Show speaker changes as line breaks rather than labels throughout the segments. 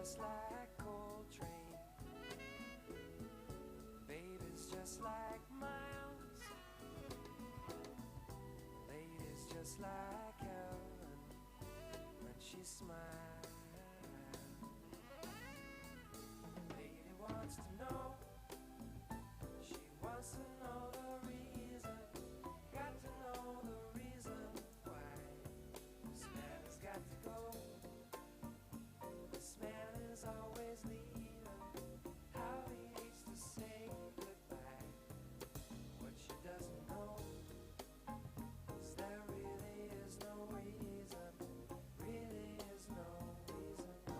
just like Coltrane. Baby's just like Miles. Lady's just like heaven when she smiles. Lady wants to know, she wants to know the reason. Got to know the reason why this man has got to go. This man is always leaving. How he hates to say goodbye. What she doesn't know is there really is no reason. Really is no reason why.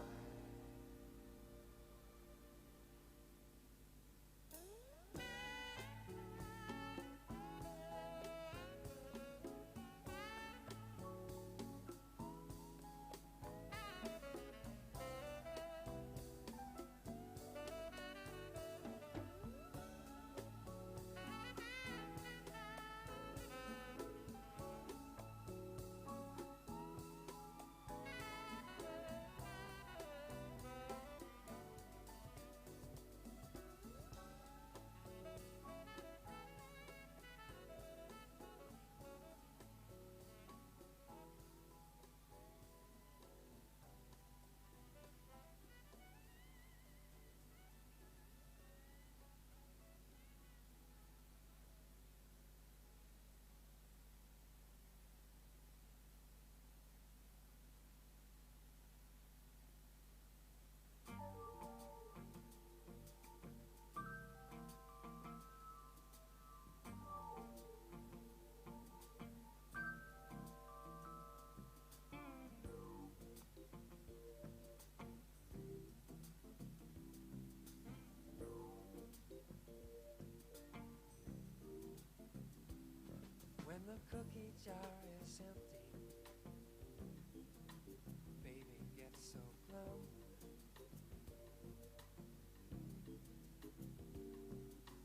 When the cookie jar is empty, baby gets so glum.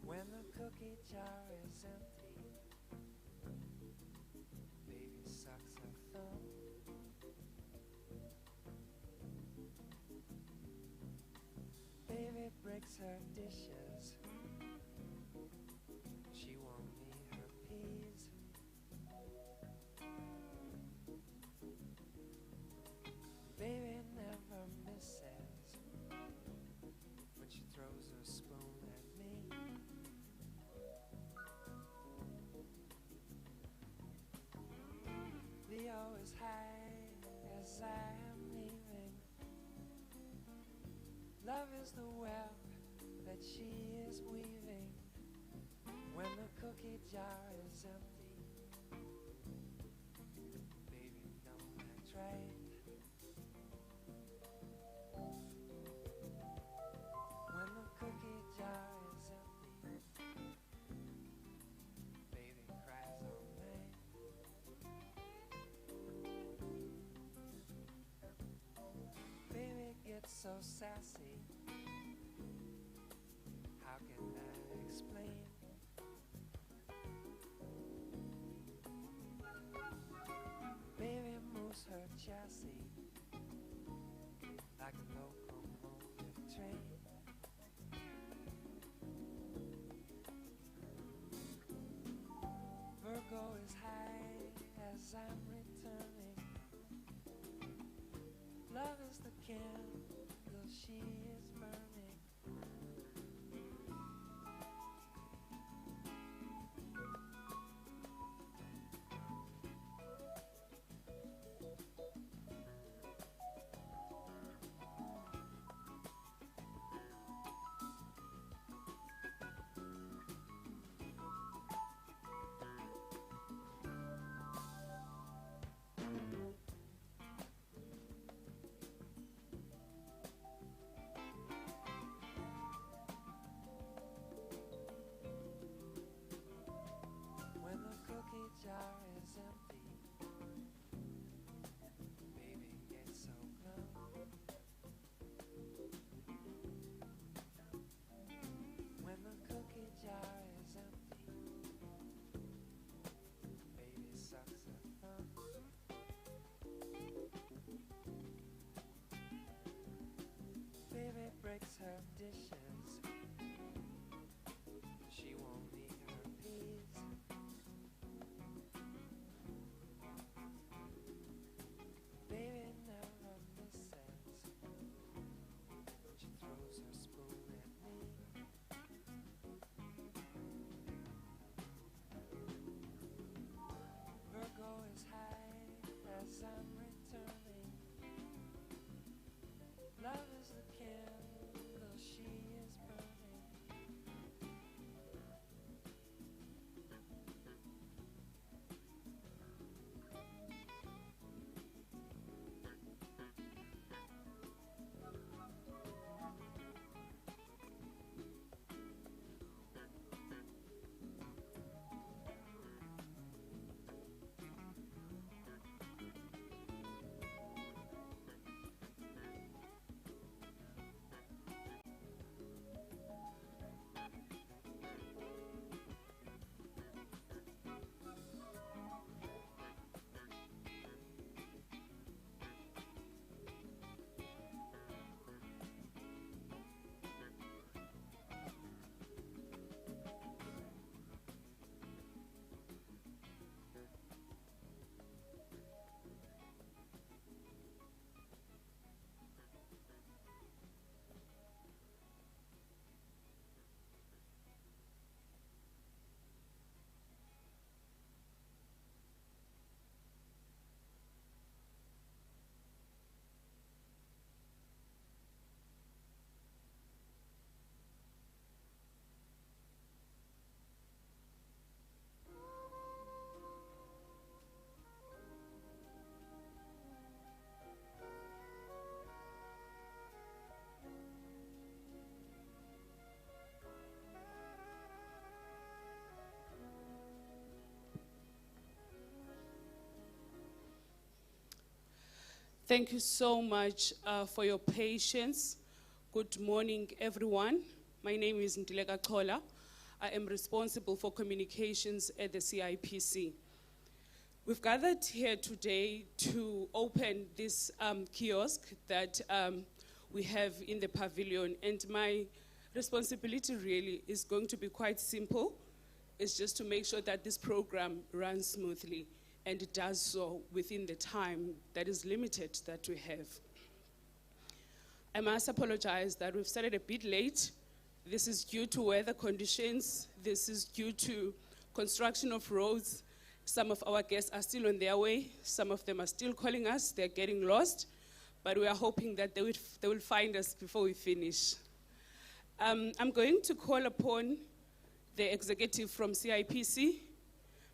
When the cookie jar is empty, baby sucks her thumb. Baby breaks her dishes, she won't need her peas. Baby never misses when she throws her spoon at me. Leo is high as I am leaving. Love is the web that she is weaving. When the cookie jar is empty, baby, don't act right. When the cookie jar is empty, baby cries all night. Baby gets so sassy, how can I explain? Baby moves her chassis like a locomotive train. Virgo is high as I'm returning. Love is the candle she is burning. breaks her dishes. She won't eat her peas. Baby never misses. She throws her spoon at me. Virgo is high as I'm returning. Love is the candle she is burning.
Thank you so much for your patience. Good morning, everyone. My name is Ntileka Chola. I am responsible for communications at the CIPC. We've gathered here today to open this kiosk that we have in the pavilion, and my responsibility really is going to be quite simple. It's just to make sure that this program runs smoothly, and it does so within the time that is limited that we have. I must apologize that we've started a bit late. This is due to weather conditions. This is due to construction of roads. Some of our guests are still on their way. Some of them are still calling us. They're getting lost. But we are hoping that they will find us before we finish. I'm going to call upon the executive from CIPC,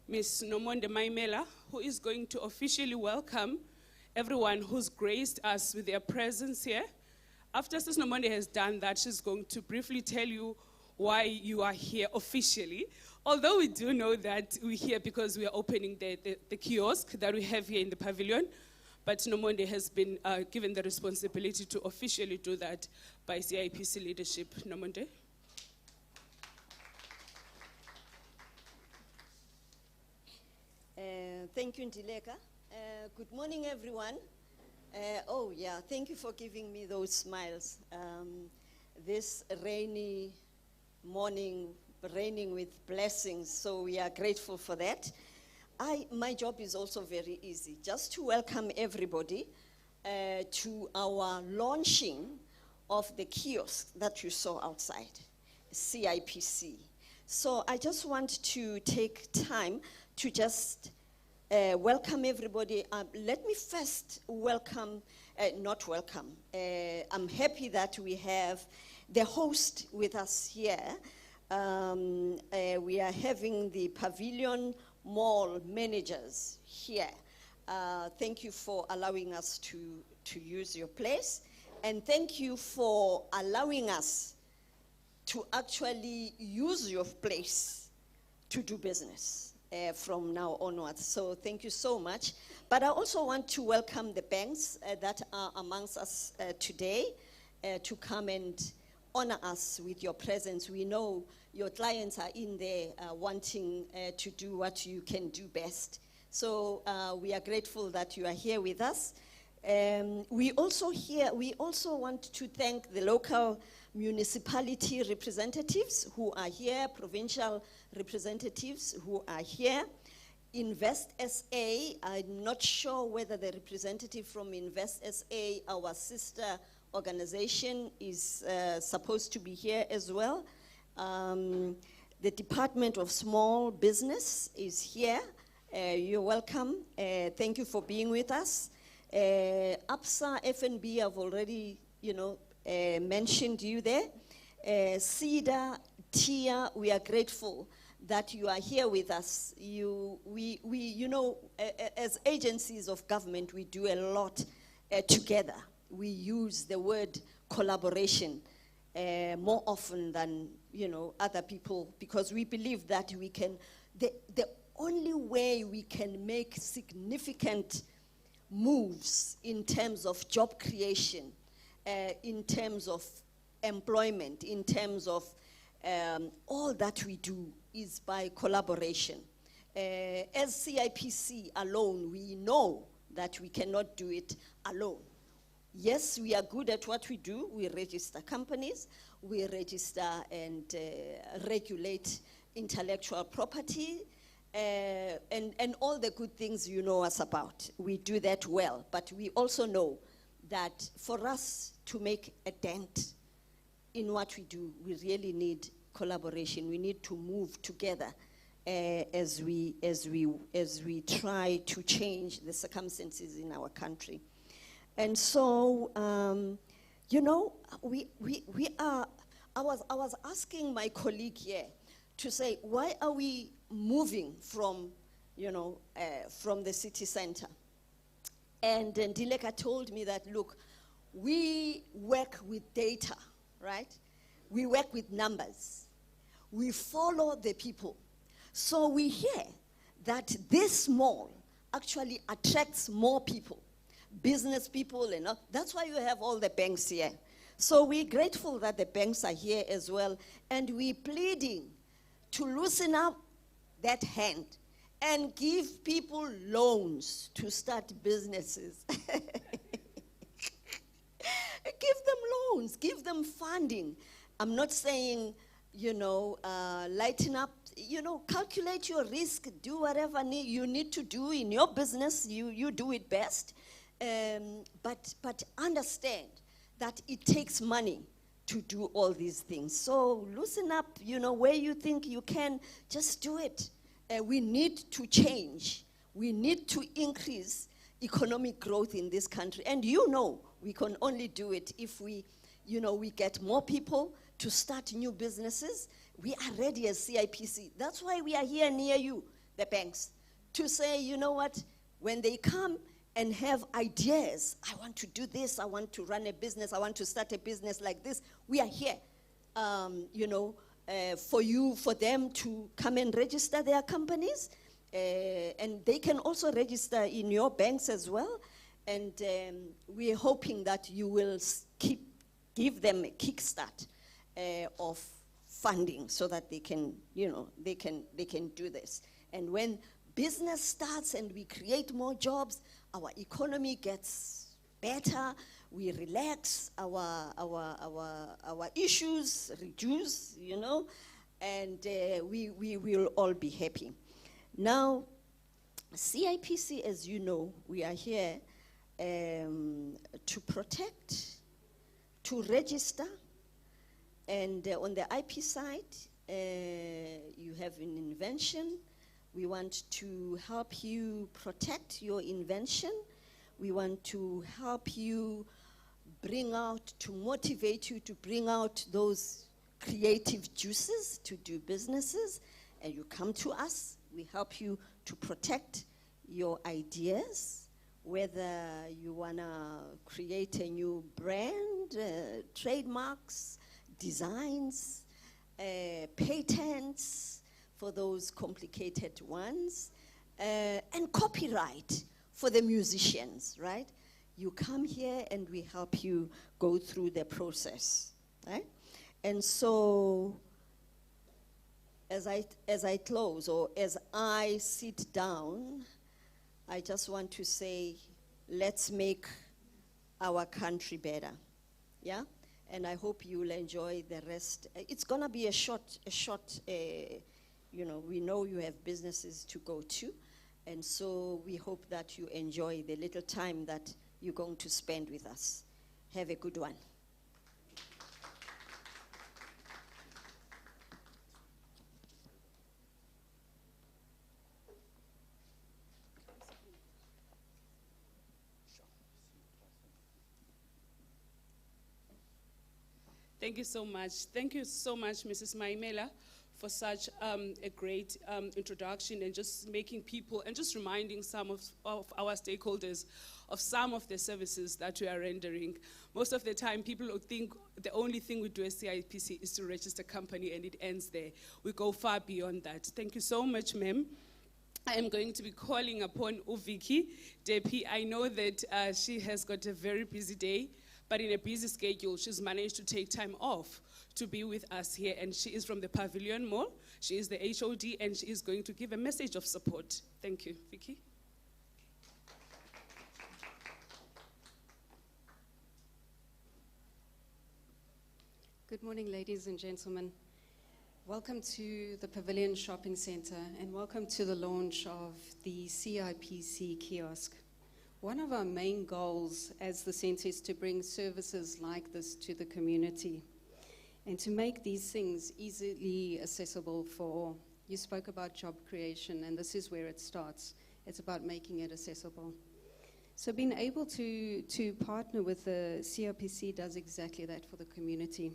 Ms. Nomonde Maimela, who is going to officially welcome everyone who's graced us with their presence here. After Ms. Nomonde has done that, she's going to briefly tell you why you are here officially. Although we do know that we're here because we are opening the kiosk that we have here in the pavilion, but Nomonde has been given the responsibility to officially do that by CIPC leadership. Nomonde.
Thank you, Ntileka. Good morning, everyone. Thank you for giving me those smiles. This rainy morning, raining with blessings, so we are grateful for that. My job is also very easy, just to welcome everybody to our launching of the kiosk that you saw outside, CIPC. So I just want to take time to just welcome everybody. Let me first I'm happy that we have the host with us here. We are having the Pavilion Mall managers here. Thank you for allowing us to use your place. And thank you for allowing us to actually use your place to do business from now onwards. So thank you so much. But I also want to welcome the banks that are amongst us today to come and honor us with your presence. We know your clients are in there wanting to do what you can do best. So we are grateful that you are here with us. We also want to thank the local municipality representatives who are here, provincial representatives who are here. Invest SA, I'm not sure whether the representative from Invest SA, our sister organization, is supposed to be here as well. The Department of Small Business is here. You're welcome. Thank you for being with us. APSA, FNB, I've already, mentioned you there. CEDA, TIA, we are grateful that you are here with us. As agencies of government, we do a lot together. We use the word collaboration more often than, other people, because we believe that we can, the only way we can make significant moves in terms of job creation, in terms of employment, in terms of all that we do is by collaboration. As CIPC alone, we know that we cannot do it alone. Yes, we are good at what we do. We register companies, we register and regulate intellectual property, and all the good things you know us about. We do that well, but we also know that for us to make a dent in what we do, we really need collaboration. We need to move together as we try to change the circumstances in our country. And so, I was asking my colleague here to say, why are we moving from the city center? And then Dileka told me that, look, we work with data, right? We work with numbers. We follow the people. So we hear that this mall actually attracts more people, business people, and all. That's why you have all the banks here. So we're grateful that the banks are here as well, and we're pleading to loosen up that hand and give people loans to start businesses. Give them loans, give them funding. I'm not saying, lighten up, calculate your risk, do whatever you need to do in your business, you do it best. But understand that it takes money to do all these things. So loosen up, where you think you can, just do it. We need to change. We need to increase economic growth in this country. And we can only do it if we get more people to start new businesses. We are ready as CIPC. That's why we are here near you, the banks, to say, you know what, when they come and have ideas, I want to do this, I want to run a business, I want to start a business like this, we are here, for them to come and register their companies, and they can also register in your banks as well. And we're hoping that you will give them a kickstart of funding so that they can, they can do this. And when business starts and we create more jobs, our economy gets better, we relax, our issues reduce, and we will all be happy. Now, CIPC, as you know, we are here to protect, to register, and on the IP side, you have an invention. We want to help you protect your invention. We want to help you to motivate you to bring out those creative juices to do businesses. And you come to us, we help you to protect your ideas, whether you wanna create a new brand, trademarks, designs, patents for those complicated ones, and copyright for the musicians, right? You come here and we help you go through the process, right? And so, as I close, or as I sit down, I just want to say, let's make our country better. Yeah? And I hope you'll enjoy the rest. It's going to be a short, you know, we know you have businesses to go to. And so we hope that you enjoy the little time that you're going to spend with us. Have a good one.
Thank you so much. Thank you so much, Mrs. Maimela, for such a great introduction and just making people and just reminding some of our stakeholders of some of the services that we are rendering. Most of the time, people will think the only thing we do as CIPC is to register a company and it ends there. We go far beyond that. Thank you so much, ma'am. I am going to be calling upon Uviki Depi. I know that she has got a very busy day, but in a busy schedule, she's managed to take time off to be with us here. And she is from the Pavilion Mall. She is the HOD, and she is going to give a message of support. Thank you, Vicky.
Good morning, ladies and gentlemen. Welcome to the Pavilion Shopping Center, and welcome to the launch of the Cipc Kiosk. One of our main goals as the center is to bring services like this to the community and to make these things easily accessible for all. You spoke about job creation, and this is where it starts. It's about making it accessible. So being able to partner with the CRPC does exactly that for the community.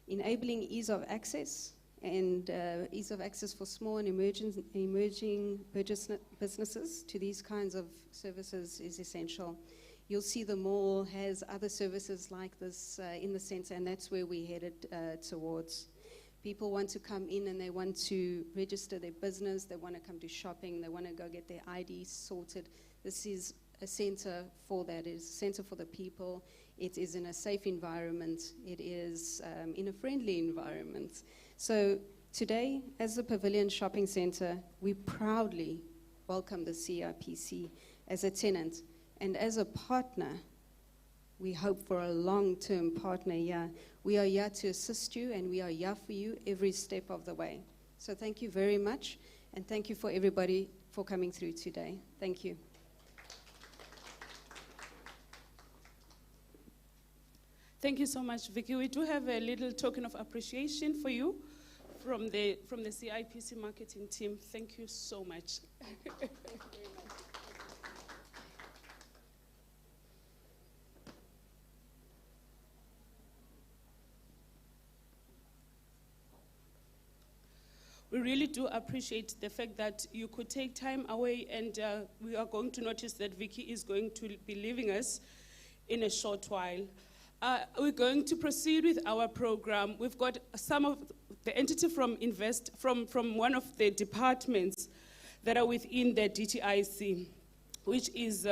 Enabling ease of access and ease of access for small and emerging businesses to these kinds of services is essential. You'll see the mall has other services like this in the center, and that's where we're headed towards. People want to come in and they want to register their business, they want to come to shopping, they want to go get their ID sorted. This is a center for that. It is a center for the people. It is in a safe environment. It is in a friendly environment. So today, as the Pavilion Shopping Center, we proudly welcome the CRPC as a tenant. And as a partner, we hope for a long-term partner here. We are here to assist you, and we are here for you every step of the way. So thank you very much, and thank you for everybody for coming through today. Thank you.
Thank you so much, Vicky. We do have a little token of appreciation for you from the CIPC marketing team. Thank you so much. We really do appreciate the fact that you could take time away, and we are going to notice that Vicky is going to be leaving us in a short while. We're going to proceed with our program. We've got some of the entity from one of the departments that are within the DTIC, which is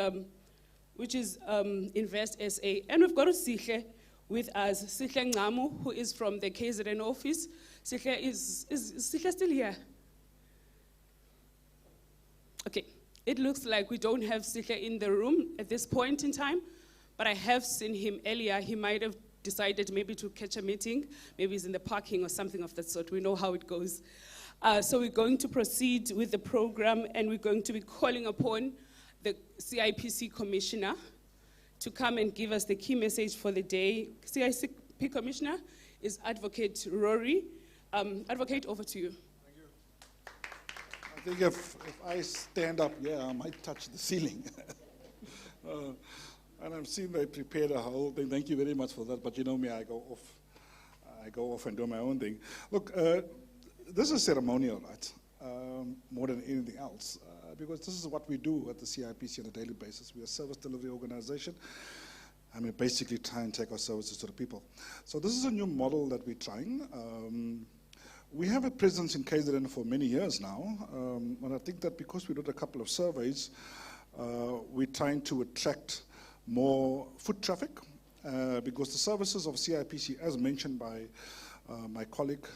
Invest SA. And we've got Sihle with us, Sihle Ngamu, who is from the KZN office. Sihle, is Sihle still here? Okay, it looks like we don't have Sihle in the room at this point in time, but I have seen him earlier. He might have decided maybe to catch a meeting. Maybe he's in the parking or something of that sort. We know how it goes. So we're going to proceed with the program, and we're going to be calling upon the CIPC Commissioner to come and give us the key message for the day. CIPC Commissioner is Advocate Rory. Advocate, over to you.
Thank you. I think if I stand up, yeah, I might touch the ceiling. And I'm seeing they prepared a whole thing. Thank you very much for that. But you know me, I go off and do my own thing. Look, this is ceremonial, right? More than anything else, because this is what we do at the CIPC on a daily basis. We're a service delivery organization, and we basically try and take our services to the people. So this is a new model that we're trying. We have a presence in KZN for many years now, and I think that because we did a couple of surveys, we're trying to attract more foot traffic, because the services of CIPC, as mentioned by my colleague,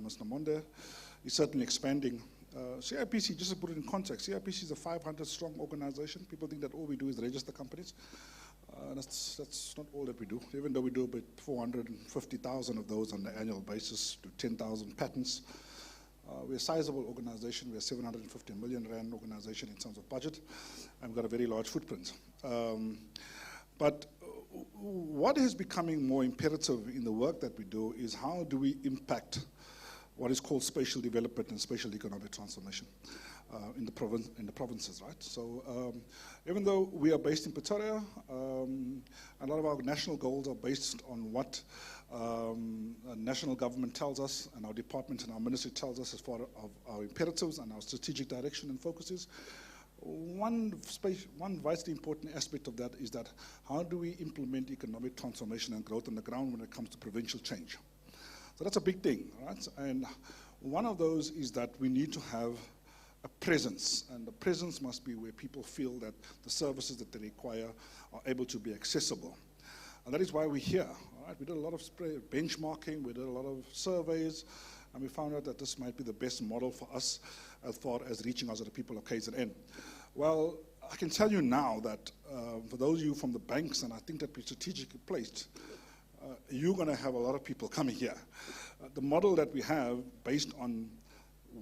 Ms. Namonde, is certainly expanding. CIPC, just to put it in context, CIPC is a 500-strong organization. People think that all we do is register companies. That's not all that we do. Even though we do about 450,000 of those on an annual basis, to 10,000 patents. We're a sizable organization. We're a 750 million rand organization in terms of budget, and we've got a very large footprint. But what is becoming more imperative in the work that we do is how do we impact what is called spatial development and spatial economic transformation in the provinces, right? So even though we are based in Pretoria, a lot of our national goals are based on what national government tells us, and our department and our ministry tells us as far as our imperatives and our strategic direction and focuses. One vitally important aspect of that is that how do we implement economic transformation and growth on the ground when it comes to provincial change? So that's a big thing, right? And one of those is that we need to have a presence, and the presence must be where people feel that the services that they require are able to be accessible. And that is why we're here, right? We did a lot of benchmarking, we did a lot of surveys, and we found out that this might be the best model for us as far as reaching out to the people of KZN. Well, I can tell you now that for those of you from the banks, and I think that we're strategically placed, you're going to have a lot of people coming here. The model that we have, based on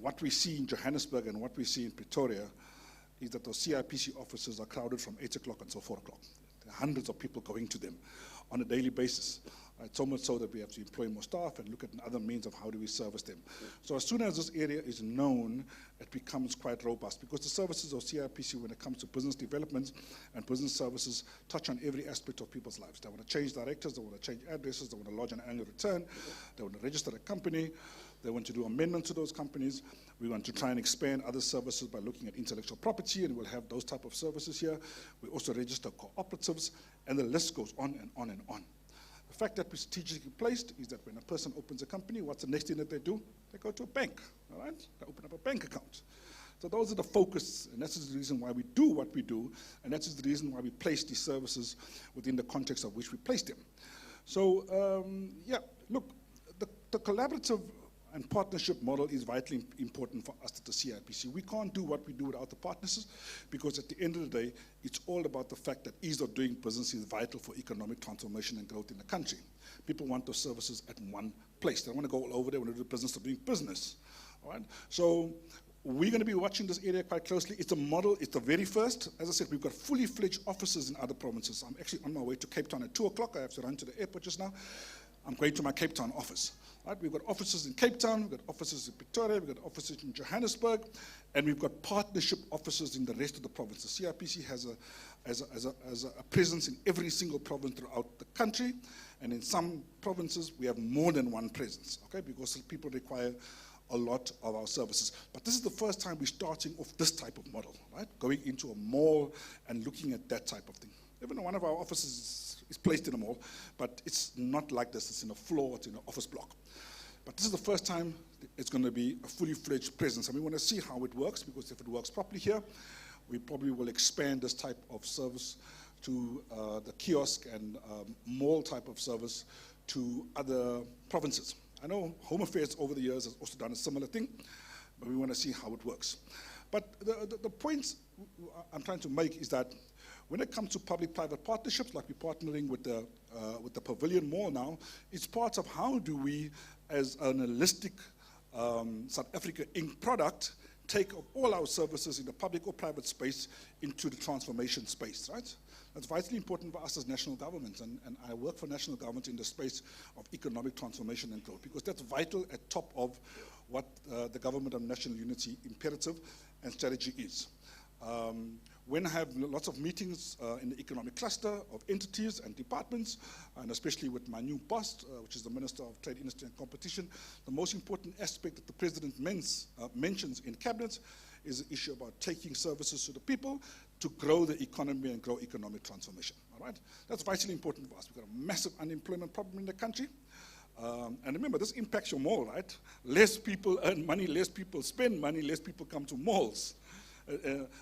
what we see in Johannesburg and what we see in Pretoria, is that those CIPC offices are crowded from 8 o'clock until 4 o'clock. There are hundreds of people going to them on a daily basis. So much so that we have to employ more staff and look at other means of how do we service them. So as soon as this area is known, it becomes quite robust, because the services of CIPC, when it comes to business development and business services, touch on every aspect of people's lives. They want to change directors, they want to change addresses, they want to lodge an annual return, they want to register a company, they want to do amendments to those companies. We want to try and expand other services by looking at intellectual property, and we'll have those type of services here. We also register cooperatives, and the list goes on and on and on. The fact that we're strategically placed is that when a person opens a company, what's the next thing that they do? They go to a bank, all right? They open up a bank account. So those are the focus, and that's the reason why we do what we do, and that's the reason why we place these services within the context of which we place them. So, yeah, look, the collaborative and partnership model is vitally important for us at the CIPC. We can't do what we do without the partners, because at the end of the day, it's all about the fact that ease of doing business is vital for economic transformation and growth in the country. People want those services at one place. They don't want to go all over there when they do business of doing business. All right? So we're going to be watching this area quite closely. It's a model, it's the very first. As I said, we've got fully fledged offices in other provinces. I'm actually on my way to Cape Town at 2 o'clock. I have to run to the airport just now. I'm going to my Cape Town office. Right? We've got offices in Cape Town, we've got offices in Pretoria, we've got offices in Johannesburg, and we've got partnership offices in the rest of the provinces. CIPC has a presence in every single province throughout the country, and in some provinces we have more than one presence, okay, because people require a lot of our services. But this is the first time we're starting off this type of model, right? Going into a mall and looking at that type of thing. Even one of our offices is placed in a mall, but it's not like this. It's in a floor, it's in an office block. But this is the first time it's going to be a fully fledged presence. And we want to see how it works, because if it works properly here, we probably will expand this type of service to the kiosk and mall type of service to other provinces. I know Home Affairs over the years has also done a similar thing, but we want to see how it works. But the point I'm trying to make is that when it comes to public-private partnerships, like we're partnering with the Pavilion Mall now, it's part of how do we, as an holistic South Africa Inc. product, take all our services in the public or private space into the transformation space, right? That's vitally important for us as national governments, and I work for national government in the space of economic transformation and growth, because that's vital at top of what the government of national unity imperative and strategy is. When I have lots of meetings in the economic cluster of entities and departments, and especially with my new boss, which is the Minister of Trade, Industry and Competition, the most important aspect that the President mentions in Cabinet is the issue about taking services to the people to grow the economy and grow economic transformation. All right? That's vitally important for us. We've got a massive unemployment problem in the country. And remember, this impacts your mall, right? Less people earn money, less people spend money, less people come to malls.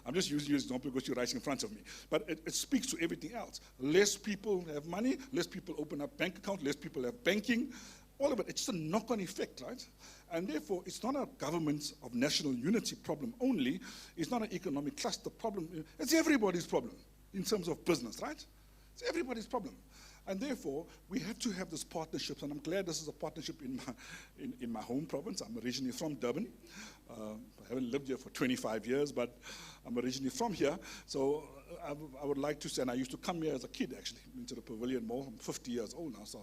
I'm just using you as an example because you're right in front of me. But it speaks to everything else. Less people have money, less people open up bank accounts, less people have banking. All of it, it's just a knock-on effect, right? And therefore, it's not a government of national unity problem only. It's not an economic cluster problem. It's everybody's problem in terms of business, right? It's everybody's problem. And therefore, we have to have these partnerships, and I'm glad this is a partnership in my home province. I'm originally from Durban. I haven't lived here for 25 years, but I'm originally from here. So I would like to say, and I used to come here as a kid, actually, into the Pavilion Mall. I'm 50 years old now, so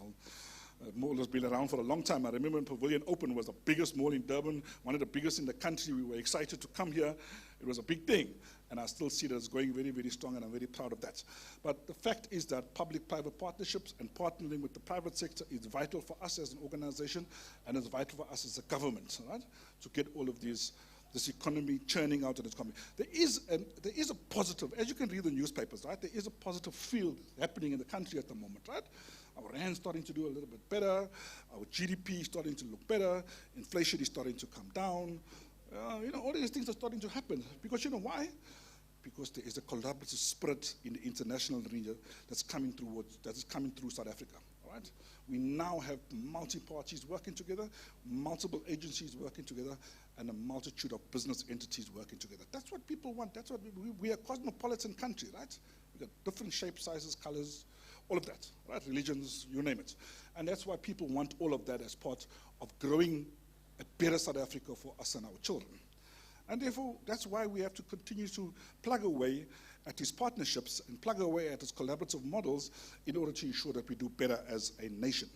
mall has been around for a long time. I remember when Pavilion opened, it was the biggest mall in Durban, one of the biggest in the country. We were excited to come here. It was a big thing. And I still see that it's going very, very strong, and I'm very proud of that. But the fact is that public-private partnerships and partnering with the private sector is vital for us as an organization, and it's vital for us as a government, right? To get all of this economy churning out in this economy. There is a positive, as you can read the newspapers, right? There is a positive field happening in the country at the moment, right? Our rand starting to do a little bit better. Our GDP is starting to look better. Inflation is starting to come down. All these things are starting to happen. Because you know why? Because there is a collaborative spirit in the international region that's coming through South Africa. All right? We now have multi-parties working together, multiple agencies working together, and a multitude of business entities working together. That's what people want. That's what we are a cosmopolitan country, right? We've got different shapes, sizes, colors, all of that, right? Religions, you name it. And that's why people want all of that as part of growing a better South Africa for us and our children. And therefore, that's why we have to continue to plug away at these partnerships and plug away at these collaborative models in order to ensure that we do better as a nation.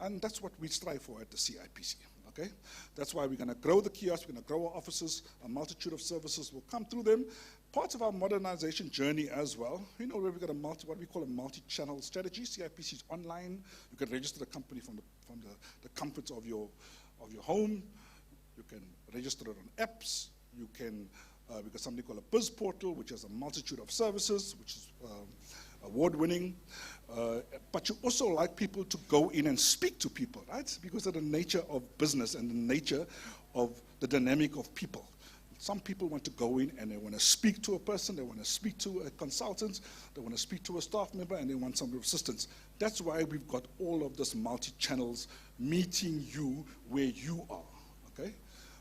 And that's what we strive for at the CIPC, okay? That's why we're gonna grow the kiosk, we're gonna grow our offices, a multitude of services will come through them. Part of our modernization journey as well, where we've got what we call a multi-channel strategy. CIPC is online. You can register the company from the comforts of your home. You can register it on apps. You can, we've got something called a Biz Portal, which has a multitude of services, which is award-winning. But you also like people to go in and speak to people, right? Because of the nature of business and the nature of the dynamic of people. Some people want to go in and they want to speak to a person, they want to speak to a consultant, they want to speak to a staff member, and they want some assistance. That's why we've got all of this multi-channels meeting you where you are, okay?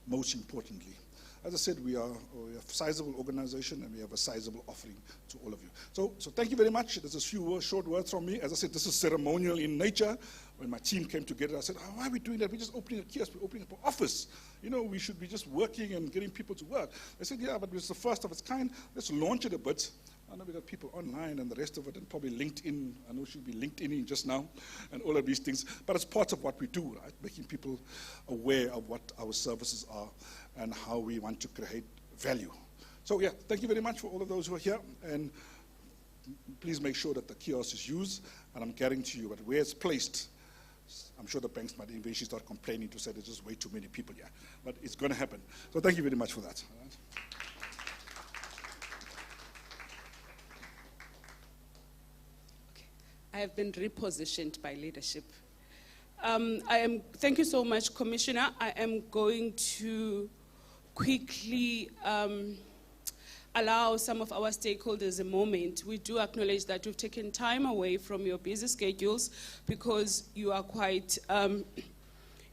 Most importantly. As I said, we are a sizable organization and we have a sizable offering to all of you. So thank you very much. There's a few short words from me. As I said, this is ceremonial in nature. When my team came together, I said, why are we doing that? We're just opening a kiosk, we're opening up an office. We should be just working and getting people to work. They said, yeah, but it's the first of its kind. Let's launch it a bit. I know we got people online and the rest of it, and probably LinkedIn. I know she'll be LinkedIning just now, and all of these things. But it's part of what we do, right? Making people aware of what our services are and how we want to create value. So yeah, thank you very much for all of those who are here, and please make sure that the kiosk is used, and I'm guaranteeing you that where it's placed, I'm sure the banks might eventually start complaining to say there's just way too many people here, but it's going to happen. So thank you very much for that.
I have been repositioned by leadership. Thank you so much, Commissioner. I am going to quickly allow some of our stakeholders a moment. We do acknowledge that you've taken time away from your busy schedules because you are quite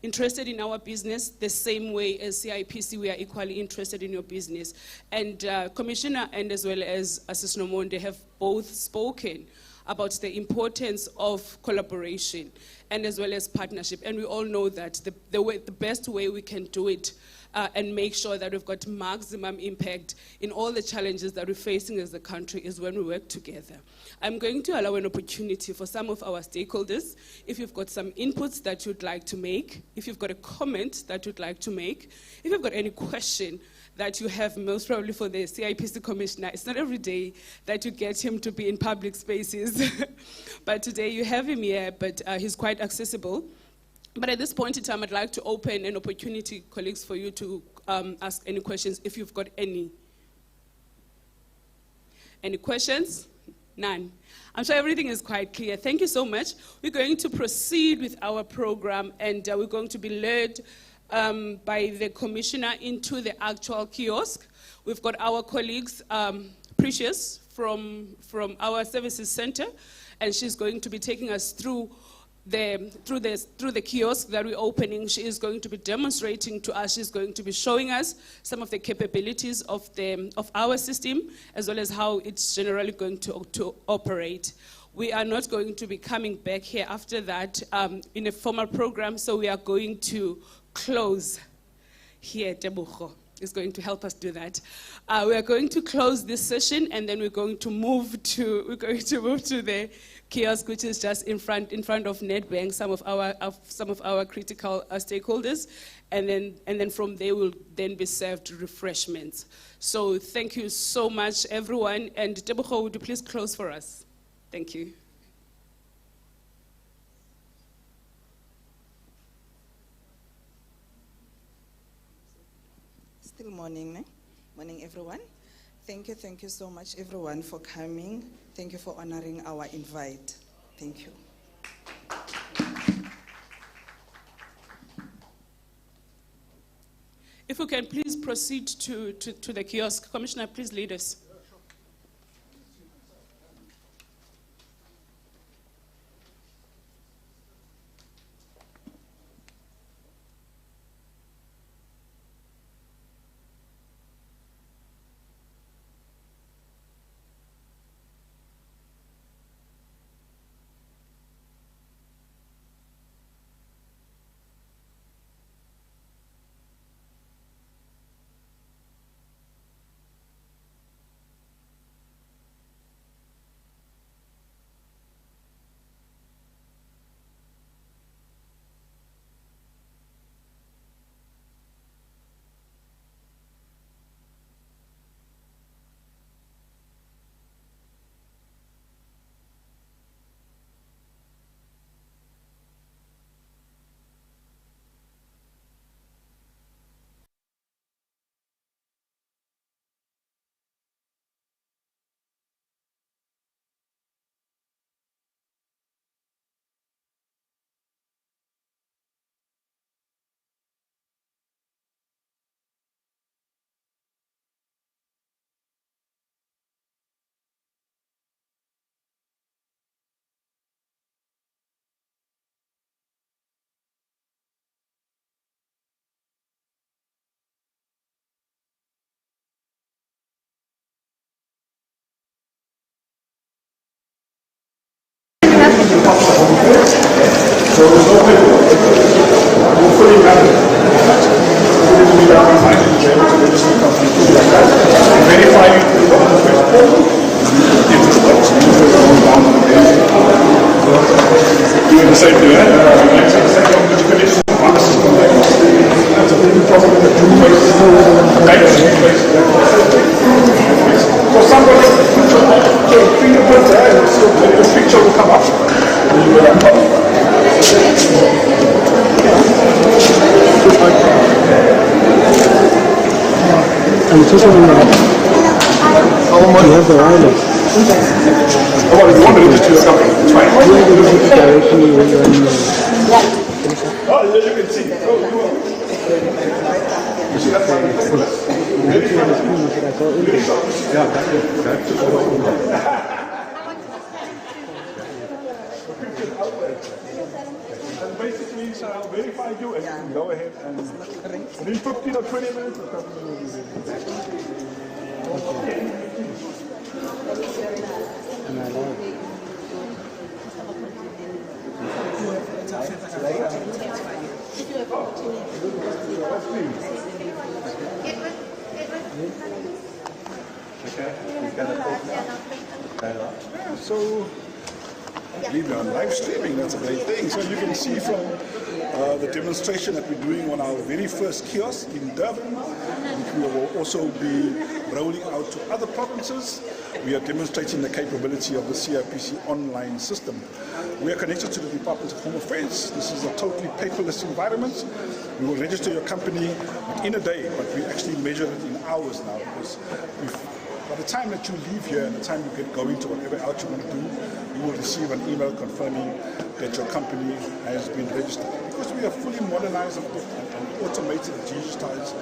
interested in our business the same way as CIPC, we are equally interested in your business. And Commissioner and as well as Assistant Nomonde have both spoken about the importance of collaboration and as well as partnership. And we all know that the best way we can do it and make sure that we've got maximum impact in all the challenges that we're facing as a country is when we work together. I'm going to allow an opportunity for some of our stakeholders, if you've got some inputs that you'd like to make, if you've got a comment that you'd like to make, if you've got any question that you have most probably for the CIPC Commissioner. It's not every day that you get him to be in public spaces, but today you have him here, but he's quite accessible. But at this point in time, I'd like to open an opportunity, colleagues, for you to ask any questions if you've got any. Any questions? None. I'm sure everything is quite clear. Thank you so much. We're going to proceed with our program, and we're going to be led by the Commissioner into the actual kiosk. We've got our colleagues, Precious, from our services center, and she's going to be taking us through the kiosk that we're opening. She is going to be demonstrating to us. She's going to be showing us some of the capabilities of our system, as well as how it's generally going to operate. we are not going to be coming back here after that in a formal program, so we are going to close here. Tebogo is going to help us do that. We are going to close this session, and then we're going to move to the kiosk, which is just in front of Nedbank, some of our critical stakeholders, and then from there will then be served refreshments. So thank you so much, everyone. And Tebogo, would you please close for us? Thank you.
Still morning, ne? Morning, everyone. Thank you so much, everyone, for coming. Thank you for honoring our invite. Thank you.
If we can please proceed to the kiosk. Commissioner, please lead us.
And basically, so I'll verify you and you can go ahead and within 15 or 20 minutes, the customer will be So, I believe we're on live streaming, that's a great thing. So you can see from the demonstration that we're doing on our very first kiosk in Durban, which we will also be rolling out to other provinces. We are demonstrating the capability of the CIPC online system. We are connected to the Department of Home Affairs. This is a totally paperless environment. We will register your company in a day, but we actually measure it in hours now, because by the time that you leave here and the time you get going to whatever else you want to do, you will receive an email confirming that your company has been registered. Because we are fully modernized and automated, digitized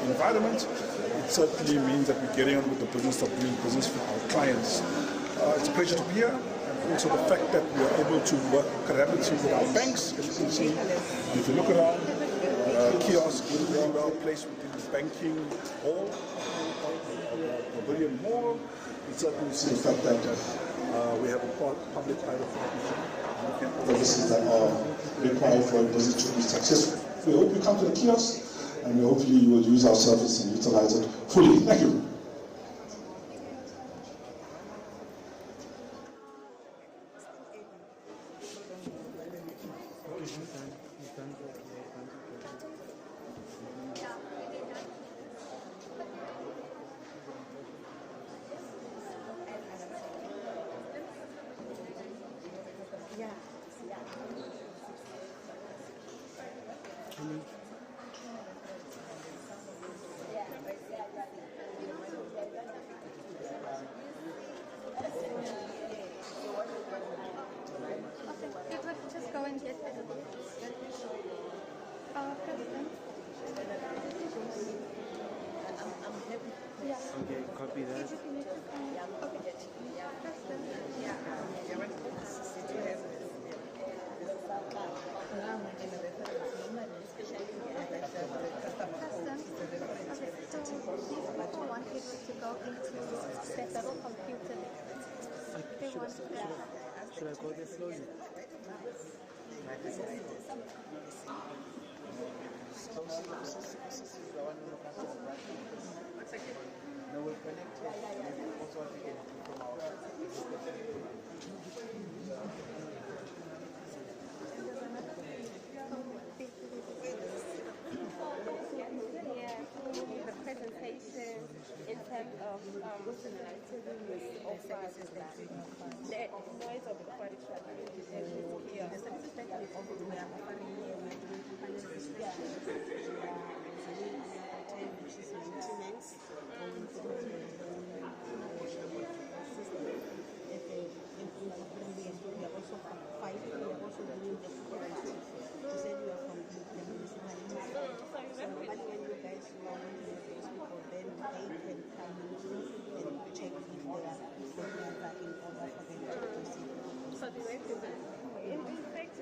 environment, it certainly means that we're getting on with the business of doing business for our clients. It's a pleasure to be here. And also the fact that we are able to work collaboratively with our banks, as you can see. And if you look around, kiosk is very well placed within the banking hall, Pavilion Mall. It certainly seems that We have a public-private partnership. Services that are required for a visit to be successful. We hope you come to the kiosk, and hopefully you will use our service and utilize it fully. Thank you.
Just go and get it. President. Yeah.
Okay, copy that.
Okay. President. So people want people to go into their little computer. They want
Should I go there slowly? No, we're connected. We also want to get it from our
the presentation in terms of activities of the noise of the quality So the way to in fact,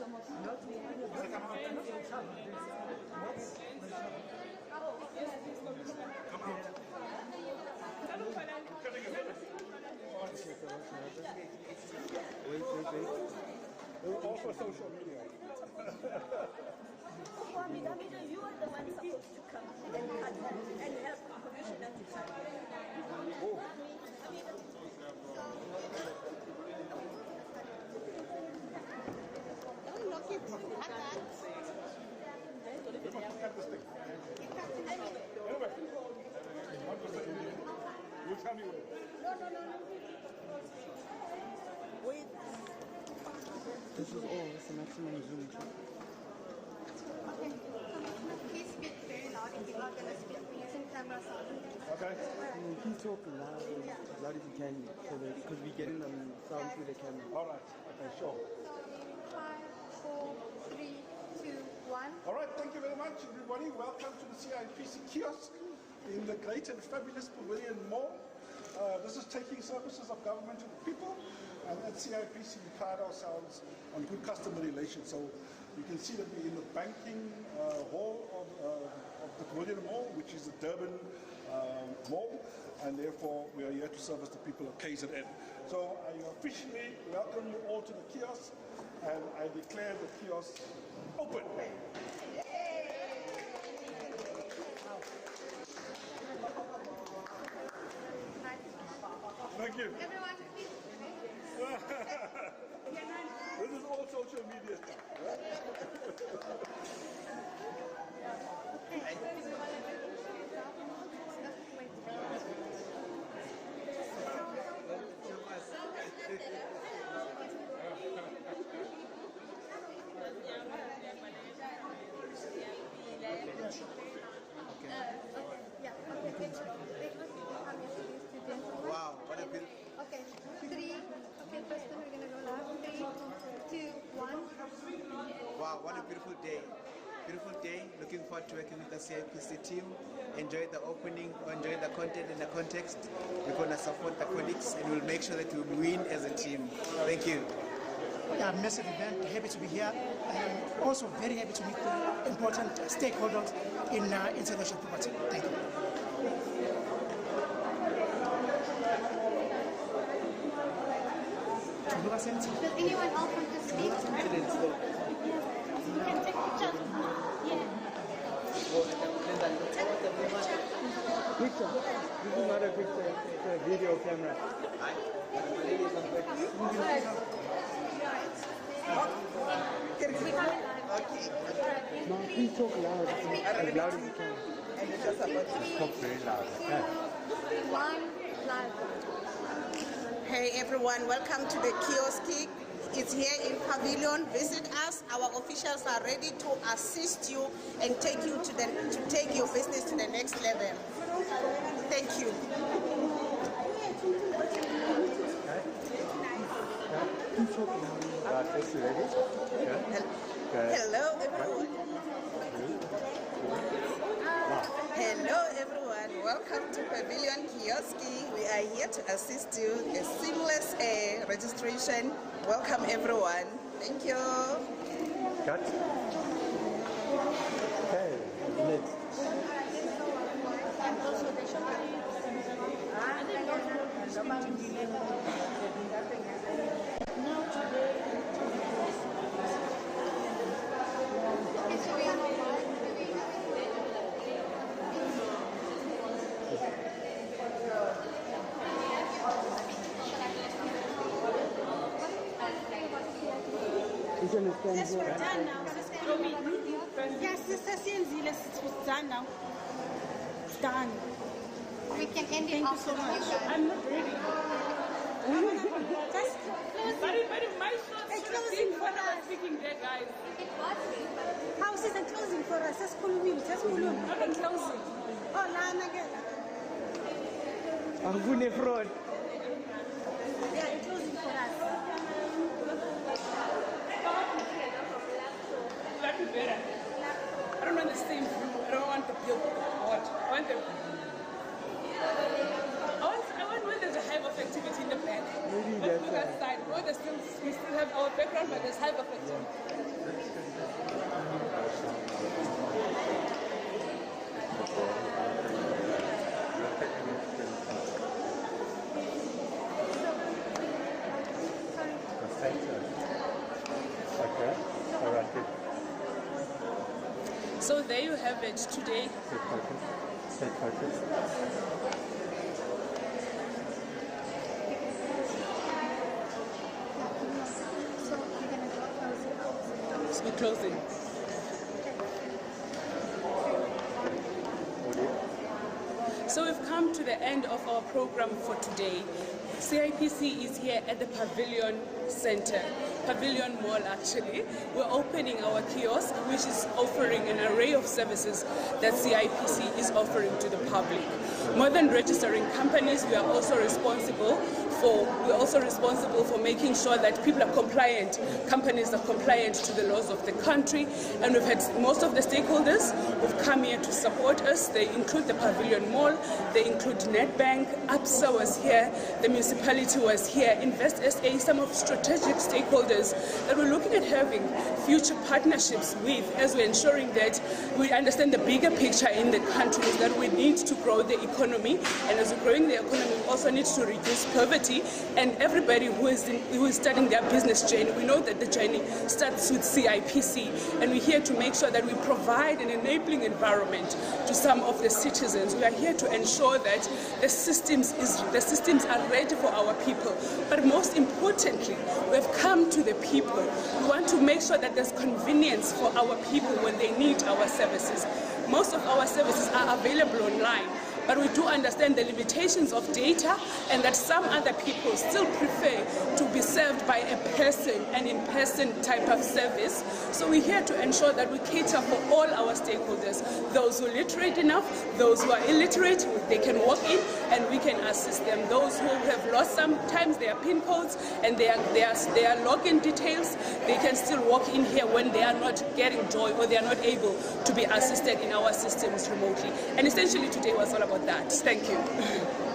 Wait.
They were all for social media.
You are the one supposed to come and help Commissioner to come.
We must cut this thing. Anyway, you tell me where.
This is all. It's the maximum zoom.
Okay. Please speak very loud if you are going to speak. We're using camera sound.
Okay.
Please talk loud as you can, because we're getting sound through the camera.
All right. Okay, sure.
So in 5, 4, 3, 2, 1.
All right, thank you very much, everybody. Welcome to the Cipc Kiosk in the great and fabulous Pavilion Mall. This is taking services of government to the people, and at Cipc we pride ourselves on good customer relations. So you can see that we're in the banking hall of the Pavilion Mall, which is the Durban Mall, and therefore we are here to service the people of KZN. So I officially welcome you all to the kiosk, and I declare the kiosk open. Thank you.
Everyone, please.
This is all social media stuff.
Wow, what a beautiful.
Okay, 3. Okay, first time we're going to go live. 3, 2, 1.
Wow, what a beautiful day. Beautiful day. Looking forward to working with the CIPC team. Enjoy the opening, enjoy the content and the context. We're going to support the colleagues and we'll make sure that we win as a team. Thank you.
Yeah, massive event. Happy to be here. Also very happy to meet the important stakeholders in international property. Thank you.
Does anyone else want to speak? You can take pictures. Yeah.
Picture. This is not a picture, it's a video camera. Mom, please talk loud. As loud as you can. Talk very loud. Yeah.
1, live.
Hey everyone, welcome to the kiosk. It's here in Pavilion. Visit us. Our officials are ready to assist you and take you to take your business to the next level. Thank you. Hello everyone. Hello everyone, welcome to Pavilion Kiosk. We are here to assist you a seamless registration. Welcome everyone. Thank you.
Cut. Okay, next.
Yes, we're done now. Yes, it's done now. It's done.
We can end it
Thank you
after
so much.
the
I'm not ready. Just closing. My shot is closing for us. Speaking there, guys. House isn't closing for us. Just pull me. Just pull me. I'm not closing. Oh, Lana again.
I'm going to fraud.
Yeah, it's closing for us. That'd be better. I don't want the same view. I don't want the bill. What? I want the. I want when there's a hive of activity in the back.
Maybe
Let's do that side. Where we still have our background, but there's hive of activity.
Okay. All right. Good.
So there you have it today.
Good focus. Good focus.
So we're closing. So we've come to the end of our program for today. CIPC is here at the Pavilion Center, Pavilion Mall actually. We're opening our kiosk, which is offering an array of services that CIPC is offering to the public. More than registering companies, we are also responsible for making sure that people are compliant, companies are compliant to the laws of the country, and we've had most of the stakeholders who've come here to support us. They include the Pavilion Mall, they include Nedbank, APSA was here, the municipality was here, Invest SA, some of strategic stakeholders that we're looking at having future partnerships with, as we're ensuring that we understand the bigger picture in the country is that we need to grow the economy, and as we're growing the economy, we also need to reduce poverty, and everybody who is starting their business journey, we know that the journey starts with CIPC, and we're here to make sure that we provide an enabling environment to some of the citizens. We are here to ensure that the systems are ready for our people, but most importantly, we have come to the people. We want to make sure that there's convenience for our people when they need our services. Most of our services are available online, but we do understand the limitations of data and that some other people still prefer to be served by a person, an in-person type of service. So we're here to ensure that we cater for all our stakeholders, those who are literate enough, those who are illiterate, they can walk in and we can assist them. Those who have lost sometimes their PIN codes and their login details, they can still walk in here when they are not getting joy or they are not able to be assisted in our systems remotely. And essentially today was all about that. Thank you.